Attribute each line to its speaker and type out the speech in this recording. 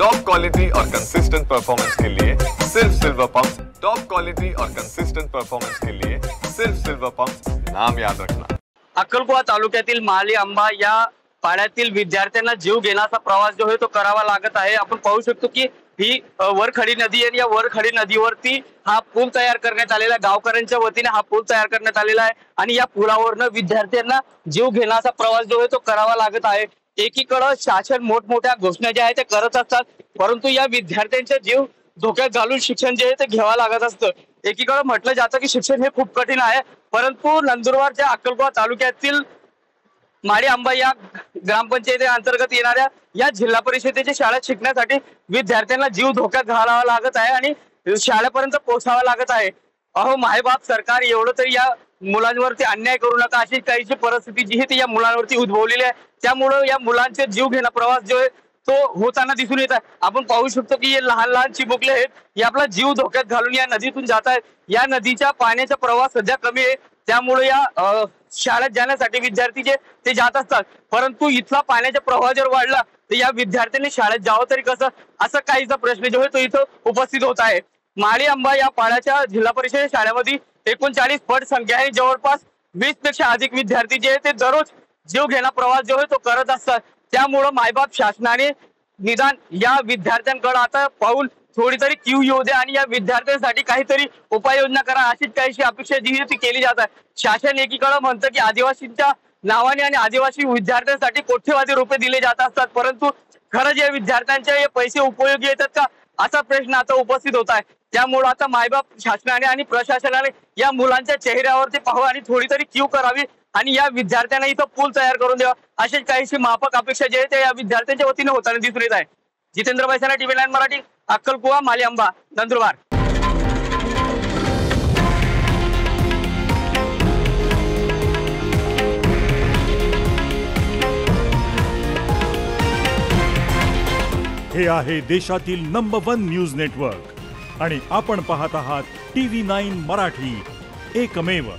Speaker 1: Top quality और consistent performance के लिए सिर्फ सिल्वर पंप्स। टॉप क्वालिटी और कंसिस्टेंट परफॉर्मेंस के लिए सिर्फ सिल्वर पंप्स, नाम याद रखना।
Speaker 2: अक्कलकुवा तालुक्यातील माली आंबा या पाड्यातील विद्यार्थ्यांना जीव घेण्याचा प्रवास जो आहे तो करावा लागत आहे। आपण पाहू शकतो की ही वरखडी नदी आहे। या वरखडी नदीवरती हा पूल तयार करण्यात आलेला आहे। गावकऱ्यांच्या वतीने हा पूल तयार करण्यात आलेला आहे आणि या पुलावरनं विद्यार्थ्यांना जीव घेण्याचा प्रवास जो आहे तो करावा लागत आहे। एकीकडे शासन मोठमोठ्या घोषणा ज्या आहेत ते करत असतात, परंतु या विद्यार्थ्यांचे जीव धोक्यात घालून शिक्षण जे आहे ते घ्यावं लागत असतं। एकीकडे म्हटलं जातं की शिक्षण हे खूप कठीण आहे, परंतु नंदुरबारच्या अक्कलकुवा तालुक्यातील माळी आंबा या ग्रामपंचायती अंतर्गत येणाऱ्या या जिल्हा परिषदेच्या शाळेत शिकण्यासाठी विद्यार्थ्यांना जीव धोक्यात घालावा लागत आहे आणि शाळेपर्यंत पोहोचावं लागत आहे। अहो मायबाप सरकार एवढं तरी या मुलांवरती अन्याय करू नका, अशी काहीची परिस्थिती जी ती या मुलांवरती उद्भवलेली आहे। त्यामुळे या मुलांचे जीव घेणा प्रवास जो आहे तो होताना दिसून येत आहे। आपण पाहू शकतो की हे लहान लहान चिमुकले आहेत, हे आपला जीव धोक्यात घालून या नदीतून जात आहेत। या नदीच्या पाण्याचा प्रवाह सध्या कमी आहे, त्यामुळे या शाळेत जाण्यासाठी विद्यार्थी जे ते जात असतात, परंतु इथला पाण्याचा प्रवाह जर वाढला तर या विद्यार्थ्यांनी शाळेत जावं तरी कसं, असा काहीचा प्रश्न जो आहे तो इथं उपस्थित होत आहे। माळी आंबा या पाड्याच्या जिल्हा परिषद शाळेमध्ये 39 पट संख्या आहे। जवळपास 20 पेक्षा अधिक विद्यार्थी जे ते दररोज जीव घेणा प्रवास जो आहे तो करत असतात। त्यामुळे मायबाप शासनाने निदान या विद्यार्थ्यांकडे आता पाऊल थोडी तरी क्यू येऊ दे आणि या विद्यार्थ्यांसाठी काहीतरी उपाययोजना करा, अशीच काहीशी अपेक्षा जी ती केली जात आहे। शासन एकीकडे म्हणतं की आदिवासींच्या नावाने आणि आदिवासी विद्यार्थ्यांसाठी कोट्यवधी रुपये दिले जात असतात, परंतु खरंच या विद्यार्थ्यांचे हे पैसे उपयोगी येतात का, असा प्रश्न आता उपस्थित होत आहे। त्यामुळे आता मायबाप शासनाने आणि प्रशासनाने या मुलांच्या चेहऱ्यावरती पाहावं आणि थोडी तरी क्यू करावी आणि या विद्यार्थ्यांना इथं पूल तयार करून द्यावा, अशीच काहीशी माफक अपेक्षा जे आहे ते या विद्यार्थ्यांच्या वतीने होताना दिसून येत आहे। जितेंद्र बैसाना, TV9 मराठी, अक्कलकुवा, माली आंबा, नंदुरबार।
Speaker 3: हे आहे देशातील नंबर 1 न्यूज नेटवर्क आणि आपण पाहत आहात TV9 मराठी, एकमेव।